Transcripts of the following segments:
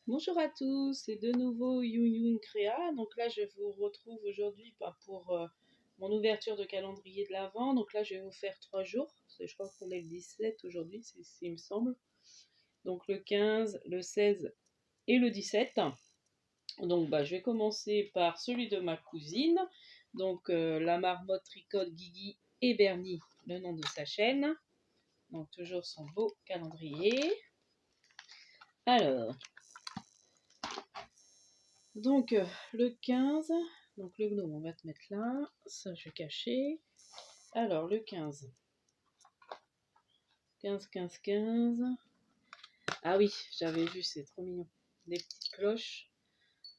Bonjour à tous, c'est de nouveau Youn Créa. Donc là, je vous retrouve aujourd'hui pour mon ouverture de calendrier de l'Avent. Donc là, je vais vous faire 3 jours. Je crois qu'on est le 17 aujourd'hui, il me semble. Donc le 15, le 16 et le 17. Donc je vais commencer par celui de ma cousine. Donc la marmotte tricote Guigui et Bernie, le nom de sa chaîne. Donc toujours son beau calendrier. Alors, donc le 15, donc le gnome on va te mettre là, ça je vais cacher. Alors le 15, 15, 15, 15. Ah oui, j'avais vu, c'est trop mignon. Des petites cloches.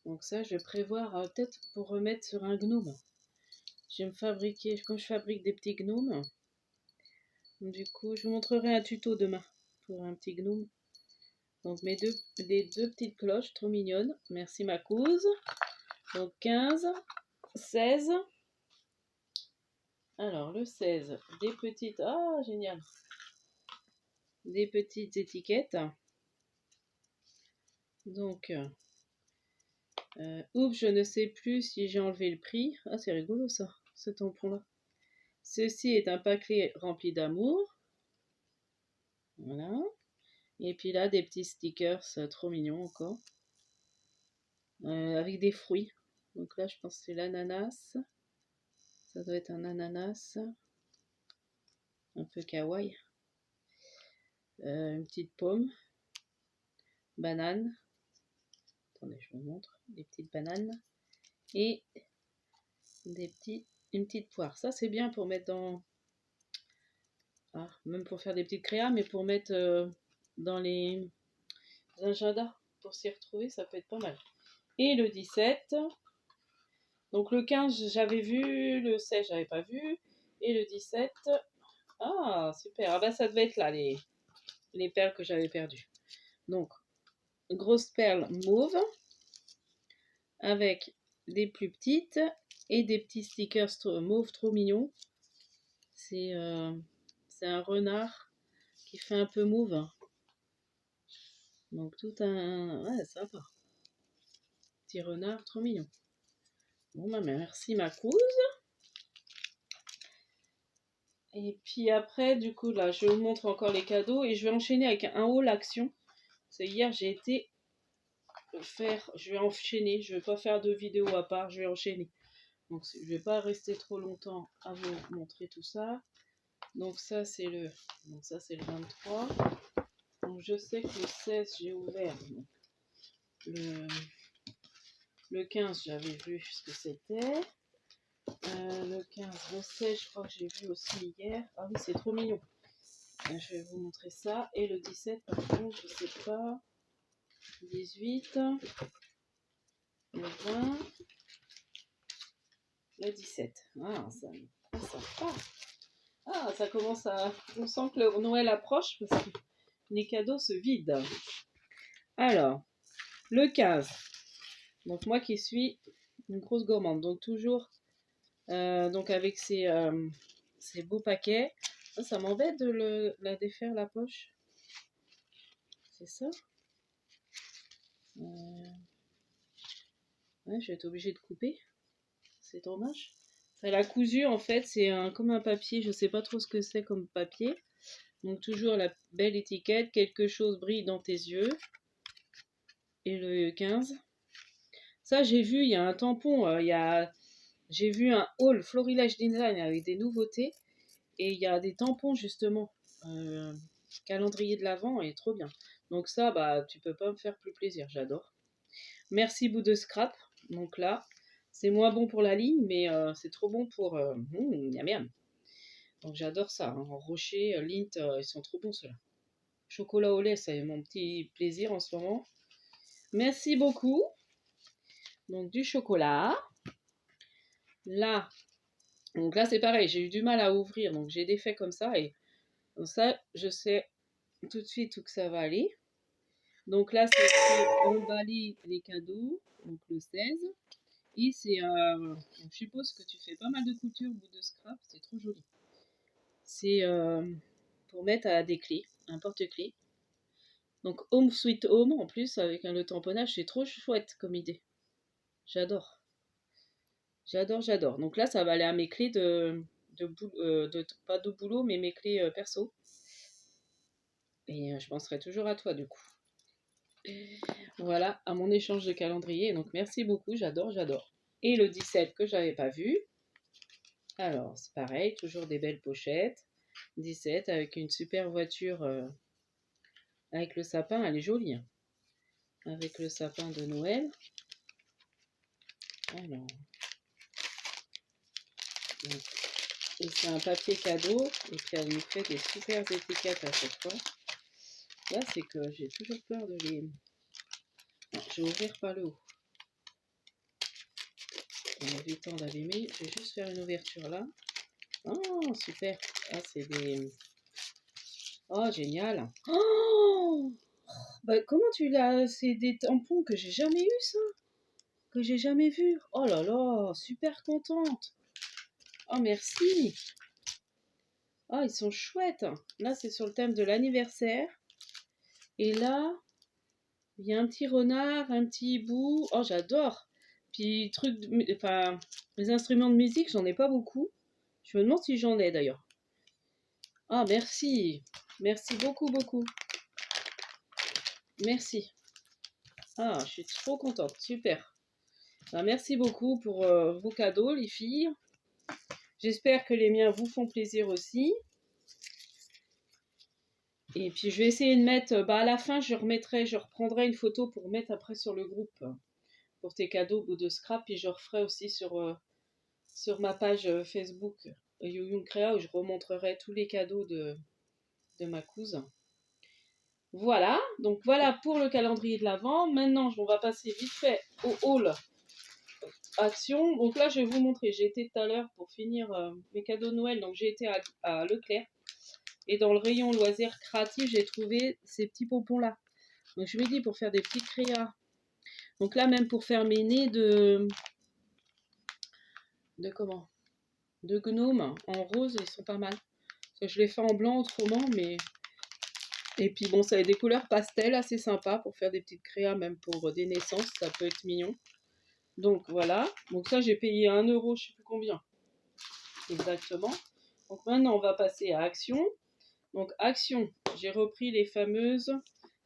Donc ça je vais prévoir peut-être pour remettre sur un gnome. Je vais me fabriquer, comme je fabrique des petits gnomes. Du coup, je vous montrerai un tuto demain pour un petit gnome. Donc les deux petites cloches, trop mignonnes. Merci ma couse. Donc 15, 16. Alors, le 16, des petites... Ah, génial. Des petites étiquettes. Donc, oups, je ne sais plus si j'ai enlevé le prix. Ah, c'est rigolo ça, ce tampon-là. Ceci est un paquet rempli d'amour. Voilà. Et puis là, des petits stickers trop mignons encore. Avec des fruits. Donc là, je pense que c'est l'ananas. Ça doit être un ananas. Un peu kawaii. Une petite pomme. Banane. Attendez, je vous montre. Des petites bananes. Et une petite poire. Ça, c'est bien pour mettre dans... Ah, même pour faire des petites créas, mais pour mettre dans les agendas, pour s'y retrouver, ça peut être pas mal. Et le 17, donc le 15, j'avais vu, le 16, j'avais pas vu, et le 17, ah, super, ah bah ça devait être là, les perles que j'avais perdues. Donc, grosse perle mauve, avec des plus petites, et des petits stickers mauve trop mignons. C'est un renard qui fait un peu mauve. Donc tout un... Ouais, sympa. Petit renard, trop mignon. Bon, bah merci ma couse. Et puis après, du coup, là, je vous montre encore les cadeaux et je vais enchaîner avec un haul action. C'est hier, j'ai été faire... Je vais enchaîner, je vais pas faire de vidéo à part, je vais enchaîner. Donc je vais pas rester trop longtemps à vous montrer tout ça. Donc ça, c'est le 23. Donc je sais que le 16, j'ai ouvert. Donc, le 15, j'avais vu ce que c'était. Le 15, le 16, je crois que j'ai vu aussi hier. Ah oui, c'est trop mignon. Je vais vous montrer ça. Et le 17, par contre, je sais pas. 18, le 20, le 17. Ah, ça part. Ah, ça commence à... On sent que le Noël approche parce que les cadeaux se vident. Alors, le 15. Donc moi qui suis une grosse gourmande. Donc toujours donc avec ces beaux paquets. Ça m'embête de la défaire la poche. C'est ça. Ouais, je vais être obligée de couper. C'est dommage. Ça l'a cousu en fait, c'est comme un papier, je sais pas trop ce que c'est comme papier. Donc toujours la belle étiquette, quelque chose brille dans tes yeux. Et le 15. Ça j'ai vu, il y a un tampon, j'ai vu un haul Florilège Design avec des nouveautés. Et il y a des tampons justement. Calendrier de l'Avent est trop bien. Donc ça, tu peux pas me faire plus plaisir, j'adore. Merci bout de scrap. Donc là, c'est moins bon pour la ligne, mais c'est trop bon pour... miam miam. Donc j'adore ça. Hein. Rocher, Lint, ils sont trop bons ceux-là. Chocolat au lait, c'est mon petit plaisir en ce moment. Merci beaucoup. Donc du chocolat. Là, donc là c'est pareil, j'ai eu du mal à ouvrir, donc j'ai défait comme ça. Et donc ça, je sais tout de suite où que ça va aller. Donc là, c'est emballer les cadeaux, donc le 16. Et c'est, je suppose que tu fais pas mal de couture au bout de scrap, c'est trop joli. C'est pour mettre à des clés, un porte-clés. Donc Home Sweet Home en plus avec le tamponnage, c'est trop chouette comme idée. J'adore. J'adore, j'adore. Donc là, ça va aller à mes clés pas de boulot, mais mes clés perso. Et je penserai toujours à toi du coup. Voilà, à mon échange de calendrier. Donc merci beaucoup, j'adore, j'adore. Et le 17 que j'avais pas vu. Alors, c'est pareil, toujours des belles pochettes. 17 avec une super voiture avec le sapin, elle est jolie. Hein. Avec le sapin de Noël. Alors. Donc, et c'est un papier cadeau. Et puis elle nous fait des super étiquettes à chaque fois. Là, c'est que j'ai toujours peur de les... Non, je vais ouvrir par le haut. On a du temps d'allumer. Je vais juste faire une ouverture là. Oh, super. Ah, c'est des... Oh, génial. Oh, bah, comment tu l'as... C'est des tampons que j'ai jamais eu, ça. Que j'ai jamais vu. Oh là là, super contente. Oh, merci. Oh, ils sont chouettes. Là, c'est sur le thème de l'anniversaire. Et là, il y a un petit renard, un petit hibou. Oh, j'adore. Puis, enfin, les instruments de musique, j'en ai pas beaucoup. Je me demande si j'en ai d'ailleurs. Ah, merci. Merci beaucoup, beaucoup. Merci. Ah, je suis trop contente. Super. Ben, merci beaucoup pour vos cadeaux, les filles. J'espère que les miens vous font plaisir aussi. Et puis, je vais essayer de mettre... à la fin, je reprendrai une photo pour mettre après sur le groupe pour tes cadeaux ou de scrap. Et je referai aussi sur ma page Facebook Youyou Créa où je remontrerai tous les cadeaux de ma cousine. Voilà, donc voilà pour le calendrier de l'Avent. Maintenant, on va passer vite fait au haul action. Donc là, je vais vous montrer. J'ai été tout à l'heure pour finir mes cadeaux de Noël. Donc j'ai été à Leclerc. Et dans le rayon loisirs créatifs, j'ai trouvé ces petits pompons-là. Donc je me dis pour faire des petites créas. Donc là, même pour faire mes nez de comment? De gnome en rose, ils sont pas mal. Parce que je les fais en blanc autrement, mais... Et puis bon, ça a des couleurs pastel assez sympas pour faire des petites créas, même pour des naissances, ça peut être mignon. Donc voilà, donc ça j'ai payé 1 euro, je sais plus combien exactement. Donc maintenant on va passer à Action. Donc Action, j'ai repris les fameuses,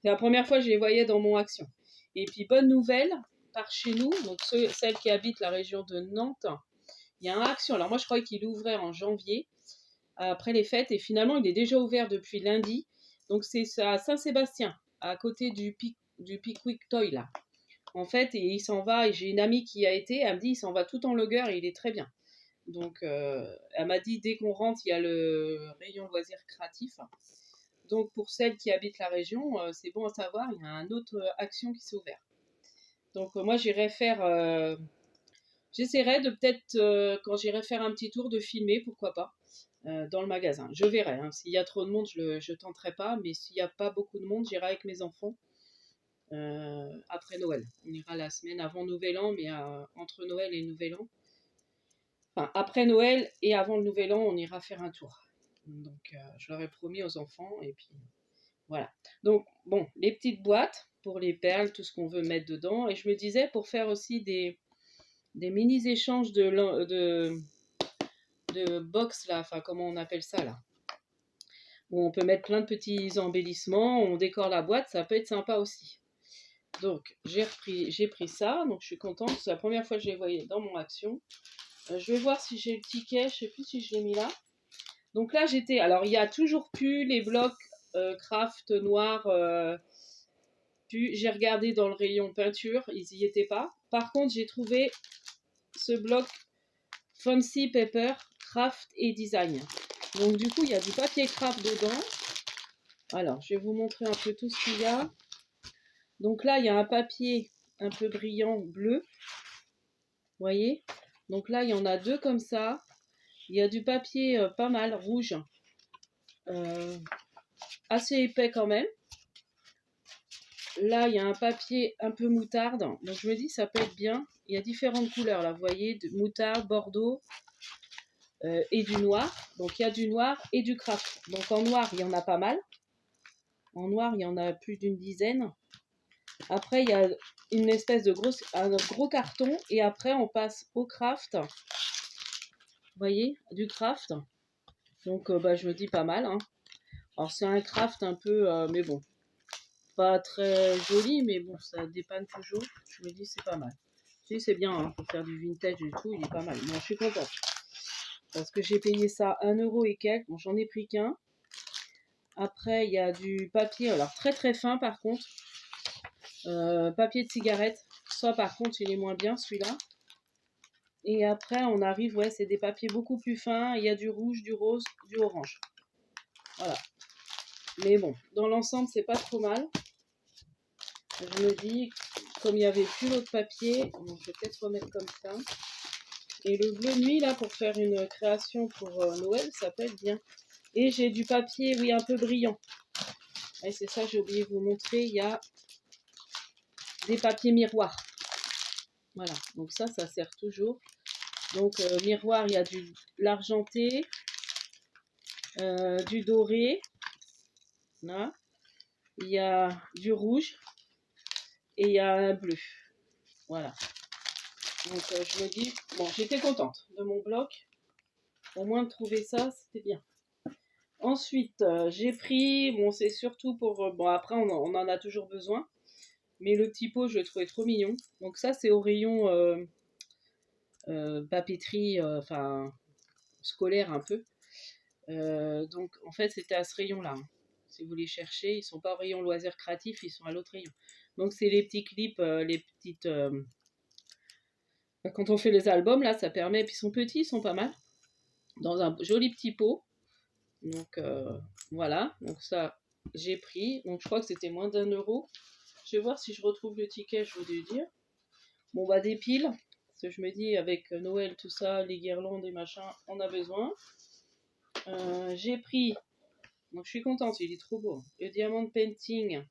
c'est la première fois que je les voyais dans mon Action. Et puis bonne nouvelle, par chez nous, donc celles qui habitent la région de Nantes, il y a un Action. Alors moi je croyais qu'il ouvrait en janvier, après les fêtes, et finalement il est déjà ouvert depuis lundi. Donc c'est à Saint-Sébastien, à côté du Pickwick Toy là. En fait, et il s'en va, et j'ai une amie qui a été, elle me dit il s'en va tout en longueur et il est très bien. Donc elle m'a dit dès qu'on rentre, il y a le rayon loisirs créatifs. Donc pour celles qui habitent la région, c'est bon à savoir, il y a une autre action qui s'est ouverte. Donc moi j'essaierai de peut-être quand j'irai faire un petit tour de filmer, pourquoi pas, dans le magasin. Je verrai, hein. S'il y a trop de monde, je tenterai pas, mais s'il n'y a pas beaucoup de monde, j'irai avec mes enfants. Après Noël. On ira la semaine avant Nouvel An, mais entre Noël et Nouvel An. Enfin, après Noël et avant le Nouvel An, on ira faire un tour. Donc, je leur ai promis aux enfants, et puis voilà. Donc, bon, les petites boîtes pour les perles, tout ce qu'on veut mettre dedans. Et je me disais, pour faire aussi des mini-échanges de box, là, enfin, comment on appelle ça, là, où on peut mettre plein de petits embellissements, on décore la boîte, ça peut être sympa aussi. Donc, j'ai pris ça, donc je suis contente. C'est la première fois que je les voyais dans mon Action. Je vais voir si j'ai le ticket, je sais plus si je l'ai mis là. Donc là, alors, il y a toujours plus les blocs craft noirs. J'ai regardé dans le rayon peinture, ils y étaient pas. Par contre, j'ai trouvé ce bloc Fancy Paper, Craft et Design. Donc du coup, il y a du papier craft dedans. Alors, je vais vous montrer un peu tout ce qu'il y a. Donc là, il y a un papier un peu brillant bleu. Vous voyez? Donc là, il y en a 2 comme ça. Il y a du papier pas mal, rouge. Assez épais quand même. Là, il y a un papier un peu moutarde. Donc je me dis, ça peut être bien. Il y a différentes couleurs là, vous voyez, de moutarde, bordeaux et du noir. Donc il y a du noir et du craft. Donc en noir, il y en a pas mal. En noir, il y en a plus d'une dizaine. Après, il y a une espèce de un gros carton. Et après, on passe au craft. Vous voyez, du craft. Donc, je me dis pas mal. Hein. Alors, c'est un craft un peu, mais bon, pas très joli, mais bon, ça dépanne toujours. Je me dis, c'est pas mal. Si, c'est bien, hein, pour faire du vintage et tout, il est pas mal. Bon, je suis contente. Parce que j'ai payé ça 1 € et quelques. Bon, j'en ai pris qu'un. Après, il y a du papier, alors très très fin par contre. Papier de cigarette. Ça, par contre, il est moins bien celui-là. Et après, on arrive, ouais, c'est des papiers beaucoup plus fins. Il y a du rouge, du rose, du orange. Voilà. Mais bon, dans l'ensemble, c'est pas trop mal. Je me dis, comme il n'y avait plus l'autre papier, bon, je vais peut-être remettre comme ça. Et le bleu nuit, là, pour faire une création pour Noël, ça peut être bien. Et j'ai du papier, oui, un peu brillant. Et c'est ça, j'ai oublié de vous montrer. Il y a des papiers miroirs. Voilà, donc ça sert toujours. Donc, miroir, il y a de l'argenté, du doré. Là. Il y a du rouge. Et il y a un bleu. Voilà. Donc, je me dis, bon, j'étais contente de mon bloc. Au moins de trouver ça, c'était bien. Ensuite, j'ai pris, bon, c'est surtout pour, bon, après, on en a toujours besoin. Mais le petit pot, je le trouvais trop mignon. Donc ça, c'est au rayon papeterie, enfin, scolaire un peu. Donc, en fait, c'était à ce rayon-là. Hein. Si vous les cherchez, ils sont pas au rayon loisirs créatifs, ils sont à l'autre rayon. Donc, c'est les petits clips, les petites... quand on fait les albums, là, ça permet... Puis ils sont petits, ils sont pas mal. Dans un joli petit pot. Donc, voilà. Donc ça, j'ai pris. Donc, je crois que c'était moins d'1 €. Je vais voir si je retrouve le ticket, je voulais dire. Bon, bah, des piles. Parce que je me dis, avec Noël, tout ça, les guirlandes et machin, on a besoin. J'ai pris... Donc, je suis contente, il est trop beau. Le diamant painting.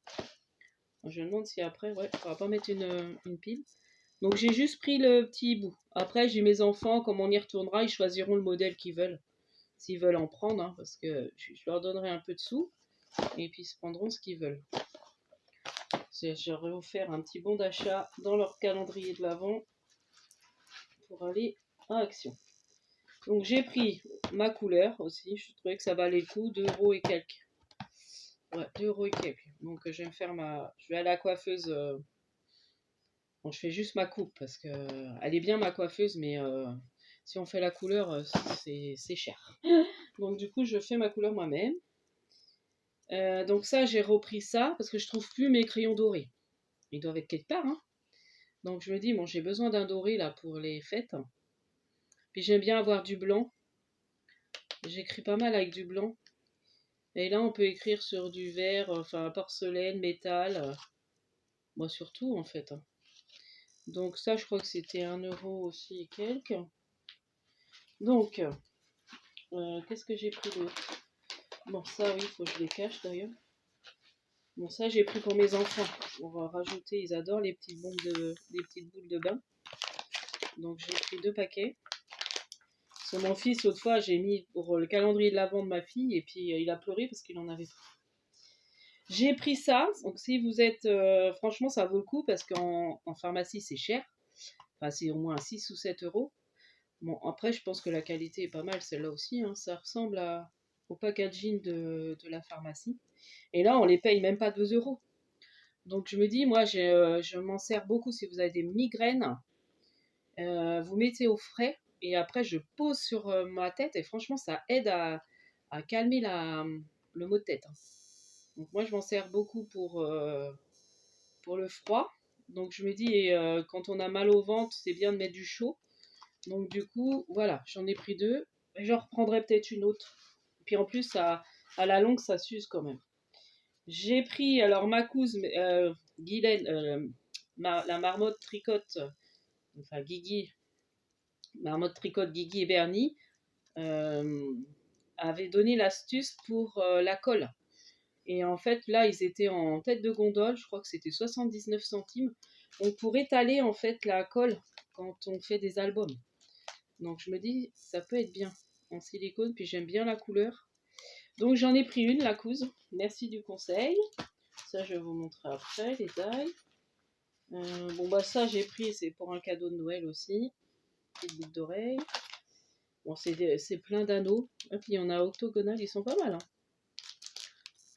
Je me demande si après, ouais, on va pas mettre une pile. Donc, j'ai juste pris le petit bout. Après, j'ai mes enfants, comme on y retournera, ils choisiront le modèle qu'ils veulent. S'ils veulent en prendre, hein, parce que je leur donnerai un peu de sous. Et puis, ils se prendront ce qu'ils veulent. J'aurais offert un petit bon d'achat dans leur calendrier de l'Avent pour aller en action. Donc j'ai pris ma couleur aussi, je trouvais que ça valait le coup, 2 € et quelques. Ouais, 2 € et quelques. Donc je vais me faire je vais à la coiffeuse. Bon, je fais juste ma coupe parce que elle est bien ma coiffeuse, mais si on fait la couleur, c'est cher. Donc du coup, je fais ma couleur moi-même. Donc ça, j'ai repris ça parce que je trouve plus mes crayons dorés. Ils doivent être quelque part, hein. Donc je me dis, bon, j'ai besoin d'un doré là pour les fêtes. Puis j'aime bien avoir du blanc. J'écris pas mal avec du blanc. Et là, on peut écrire sur du verre, enfin porcelaine, métal. Moi, surtout en fait. Hein. Donc ça, je crois que c'était 1 € aussi et quelques. Donc, qu'est-ce que j'ai pris d'autre? Bon, ça, oui, il faut que je les cache d'ailleurs. Bon, ça, j'ai pris pour mes enfants. On va rajouter, ils adorent les petites boules de bain. Donc, j'ai pris 2 paquets. Sur mon fils, l'autre fois, j'ai mis pour le calendrier de l'Avent de ma fille, et puis il a pleuré parce qu'il en avait pas. J'ai pris ça, donc si vous êtes... franchement, ça vaut le coup, parce qu'en pharmacie, c'est cher. Enfin, c'est au moins 6 ou 7 €. Bon, après, je pense que la qualité est pas mal, celle-là aussi. Hein. Ça ressemble au packaging de la pharmacie. Et là, on les paye même pas 2 €. Donc, je me dis, moi, je m'en sers beaucoup si vous avez des migraines. Vous mettez au frais et après, je pose sur ma tête et franchement, ça aide à calmer le maux de tête. Hein. Donc, moi, je m'en sers beaucoup pour le froid. Donc, je me dis, quand on a mal au ventre, c'est bien de mettre du chaud. Donc du coup, voilà, j'en ai pris 2. J'en reprendrai peut-être une autre. Puis en plus, à la longue, ça s'use quand même. J'ai pris alors ma couse, Guylaine, la marmotte tricote, enfin Guigui, marmotte tricote Guigui et Bernie, avait donné l'astuce pour la colle. Et en fait, là, ils étaient en tête de gondole, je crois que c'était 79 centimes. Donc pour étaler en fait la colle quand on fait des albums. Donc je me dis, ça peut être bien en silicone, puis j'aime bien la couleur. Donc j'en ai pris une, la couse. Merci du conseil. Ça, je vais vous montrer après, les tailles. Bon, bah ça, j'ai pris, c'est pour un cadeau de Noël aussi. Petite boucle d'oreille. Bon, c'est plein d'anneaux. Et puis, il y en a octogonal, ils sont pas mal. Hein.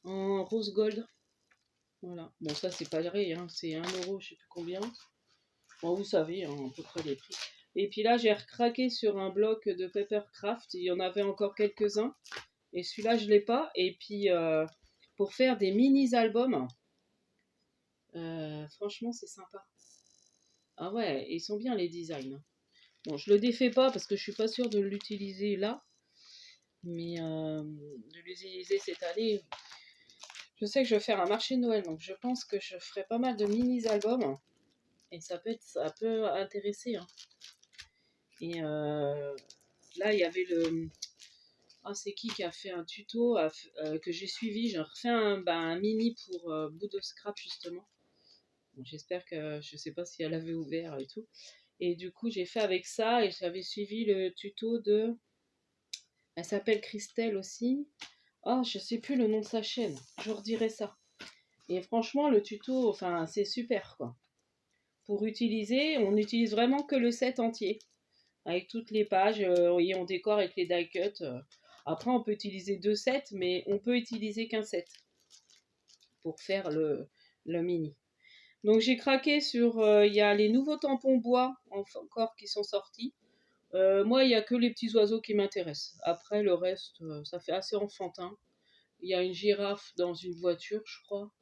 En rose gold. Voilà. Bon, ça, c'est pas vrai, hein. C'est 1 €, je sais plus combien. Bon, vous savez, hein, à peu près les prix. Et puis là, j'ai recraqué sur un bloc de Papercraft. Il y en avait encore quelques-uns. Et celui-là, je l'ai pas. Et puis, pour faire des mini-albums, franchement, c'est sympa. Ah ouais, ils sont bien les designs. Bon, je le défais pas parce que je suis pas sûre de l'utiliser là. Mais de l'utiliser cette année. Je sais que je vais faire un marché de Noël. Donc, je pense que je ferai pas mal de mini-albums. Et ça peut intéresser. Hein. Et là, il y avait le... Ah, c'est qui a fait un tuto que j'ai suivi. J'ai refait un mini pour bout de scrap, justement. Bon, j'espère que... Je sais pas si elle avait ouvert et tout. Et du coup, j'ai fait avec ça. Et j'avais suivi le tuto de... Elle s'appelle Christelle aussi. Oh, je sais plus le nom de sa chaîne. Je vous redirai ça. Et franchement, le tuto, enfin, c'est super, quoi. Pour utiliser, on n'utilise vraiment que le set entier. Avec toutes les pages, et on décore avec les die cuts. Après, on peut utiliser 2 sets, mais on peut utiliser qu'un set pour faire le mini. Donc j'ai craqué sur, il y a les nouveaux tampons bois encore qui sont sortis. Moi, il n'y a que les petits oiseaux qui m'intéressent. Après, le reste, ça fait assez enfantin. Il y a une girafe dans une voiture, je crois.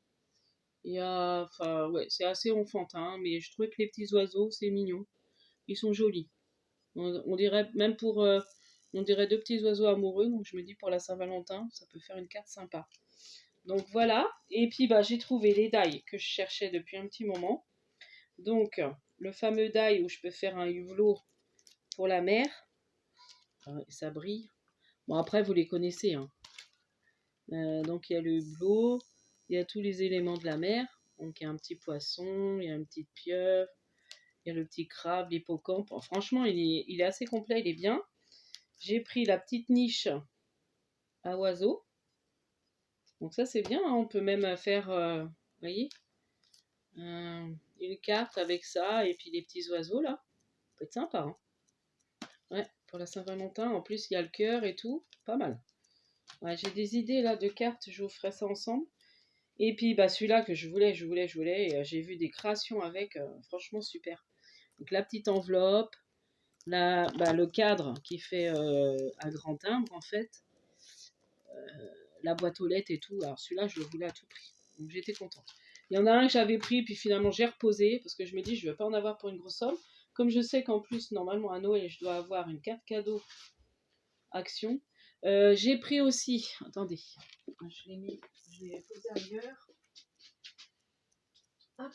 Enfin, ouais, c'est assez enfantin, mais je trouvais que les petits oiseaux, c'est mignon. Ils sont jolis. On dirait, même pour, on dirait 2 petits oiseaux amoureux, donc je me dis pour la Saint-Valentin, ça peut faire une carte sympa. Donc voilà, et puis bah, j'ai trouvé les die que je cherchais depuis un petit moment. Donc, le fameux die où je peux faire un hublot pour la mer. Ça brille. Bon, après, vous les connaissez. Hein. Donc, il y a le hublot, il y a tous les éléments de la mer. Donc, il y a un petit poisson, il y a une petite pieuvre, il y a le petit crabe, l'hippocampe. Bon, franchement, il est assez complet, il est bien. J'ai pris la petite niche à oiseaux. Donc ça, c'est bien. Hein. On peut même faire, vous voyez, une carte avec ça et puis les petits oiseaux, là. Ça peut être sympa. Hein. Ouais, pour la Saint-Valentin. En plus, il y a le cœur et tout. Pas mal. Ouais, j'ai des idées, là, de cartes. Je vous ferai ça ensemble. Et puis, bah, celui-là que je voulais. Et j'ai vu des créations avec. Franchement, super. Donc, la petite enveloppe. Le cadre qui fait à grand timbre, en fait. La boîte aux lettres et tout. Alors, celui-là, je le voulais à tout prix. Donc, j'étais contente. Il y en a un que j'avais pris, puis finalement, j'ai reposé. Parce que je me dis, je ne vais pas en avoir pour une grosse somme. Comme je sais qu'en plus, normalement, à Noël, je dois avoir une carte cadeau action. J'ai pris aussi, attendez, je l'ai posé ailleurs. Hop.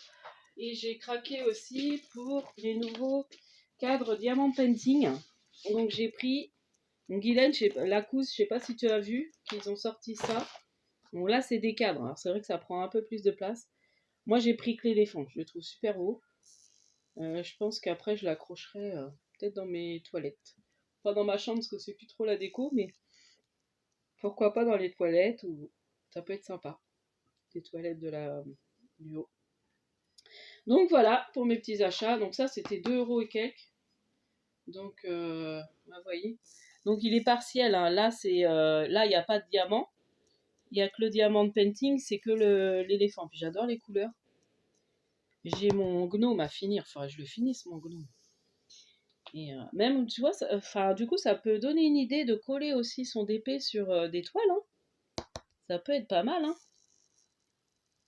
Et j'ai craqué aussi pour les nouveaux cadres Diamant Painting. Donc j'ai pris, donc Guylaine, Lacoste, je sais pas si tu as vu, qu'ils ont sorti ça. Bon là c'est des cadres, alors c'est vrai que ça prend un peu plus de place. Moi j'ai pris Clé d'éléphant, je le trouve super beau. Je pense qu'après je l'accrocherai peut-être dans mes toilettes. Pas dans ma chambre parce que c'est plus trop la déco, mais pourquoi pas dans les toilettes, ou ça peut être sympa. Les toilettes du haut. Donc voilà pour mes petits achats. Donc ça c'était 2 € et quelques. Donc vous voyez. Donc il est partiel. Hein. Là là il n'y a pas de diamant. Il n'y a que le diamant de painting, c'est que l'éléphant. Puis j'adore les couleurs. J'ai mon gnome à finir. Faudrait que je le finisse mon gnome. Et même tu vois, du coup ça peut donner une idée de coller aussi son DP sur des toiles. Hein. Ça peut être pas mal. Hein.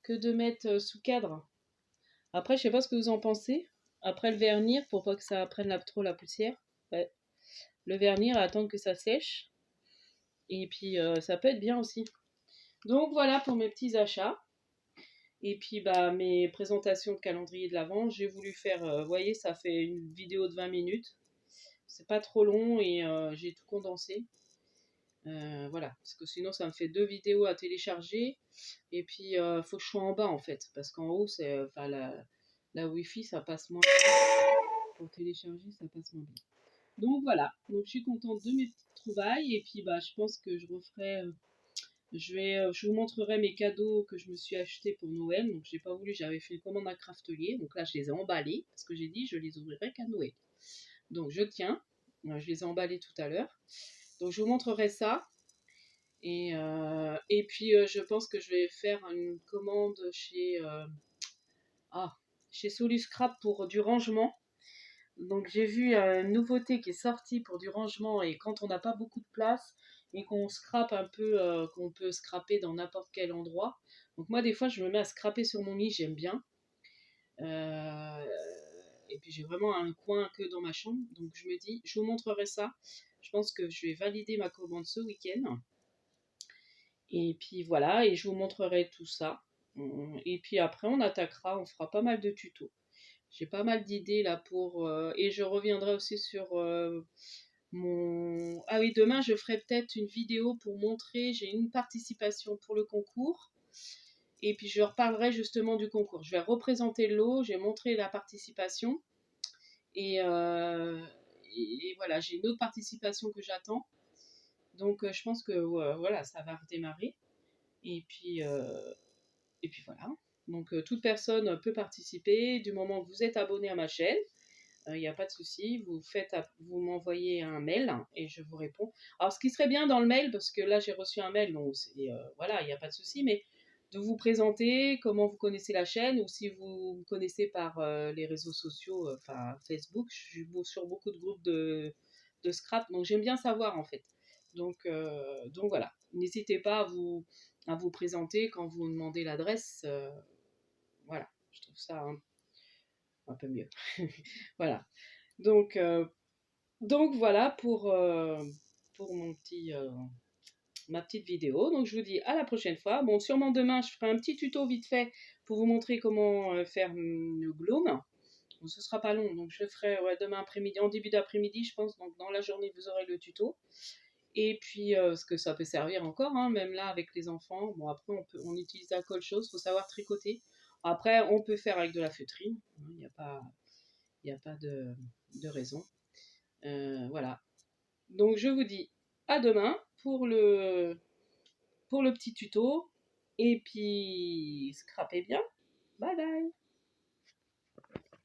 Que de mettre sous cadre. Après, je sais pas ce que vous en pensez. Après le vernir, pour pas que ça prenne trop la poussière. Ouais. Le vernir, attendre que ça sèche. Et puis, ça peut être bien aussi. Donc voilà pour mes petits achats. Et puis, bah, mes présentations de calendrier de l'Avent. J'ai voulu faire, vous voyez, ça fait une vidéo de 20 minutes. C'est pas trop long et j'ai tout condensé. Voilà, parce que sinon ça me fait 2 vidéos à télécharger. Et puis, faut que je sois en bas en fait. Parce qu'en haut, la Wi-Fi, ça passe moins bien. Pour télécharger, ça passe moins bien. Donc voilà, donc je suis contente de mes petites trouvailles. Et puis bah, je pense que je referai Je vous montrerai mes cadeaux que je me suis achetés pour Noël. Donc j'ai pas voulu, j'avais fait une commande à Craftelier. Donc là je les ai emballés parce que j'ai dit je les ouvrirai qu'à Noël. Donc je tiens, je les ai emballés tout à l'heure. Donc je vous montrerai ça. Et puis je pense que je vais faire une commande ah, chez Soluscrap pour du rangement. Donc j'ai vu une nouveauté qui est sortie pour du rangement et quand on n'a pas beaucoup de place et qu'on scrape un peu, qu'on peut scraper dans n'importe quel endroit. Donc moi des fois je me mets à scraper sur mon lit, j'aime bien. Euh, et puis j'ai vraiment un coin que dans ma chambre. Donc je me dis, je vous montrerai ça. Je pense que je vais valider ma commande ce week-end. Et puis voilà, et je vous montrerai tout ça. Et puis après on attaquera, on fera pas mal de tutos. J'ai pas mal d'idées là pour... et je reviendrai aussi sur mon... Ah oui, demain je ferai peut-être une vidéo pour montrer, j'ai une participation pour le concours. Et puis je reparlerai justement du concours. Je vais représenter le lot, j'ai montré la participation. Et, euh, et voilà, j'ai une autre participation que j'attends. Donc je pense que voilà, ça va redémarrer. Et puis, euh, et puis voilà. Donc toute personne peut participer du moment que vous êtes abonné à ma chaîne. Il n'y a pas de souci, vous m'envoyez un mail et je vous réponds. Alors, ce qui serait bien dans le mail, parce que là j'ai reçu un mail, donc voilà, il n'y a pas de souci, mais de vous présenter, comment vous connaissez la chaîne, ou si vous me connaissez par les réseaux sociaux, enfin Facebook, je suis sur beaucoup de groupes de scrap, donc j'aime bien savoir en fait. Donc voilà, n'hésitez pas à vous présenter quand vous demandez l'adresse. Voilà, je trouve ça un peu mieux. Voilà. Donc, euh, donc voilà pour ma petite vidéo. Donc je vous dis à la prochaine fois. Bon, sûrement demain, je ferai un petit tuto vite fait pour vous montrer comment faire le gloom. Bon, ce sera pas long, donc je le ferai demain après-midi, en début d'après-midi, je pense. Donc dans la journée, vous aurez le tuto. Et puis, ce que ça peut servir encore, hein, même là avec les enfants. Bon, après, on utilise la colle chose, il faut savoir tricoter. Après, on peut faire avec de la feutrine. Il n'y a pas de raison. Voilà. Donc je vous dis à demain pour le petit tuto. Et puis, scrapez bien. Bye bye.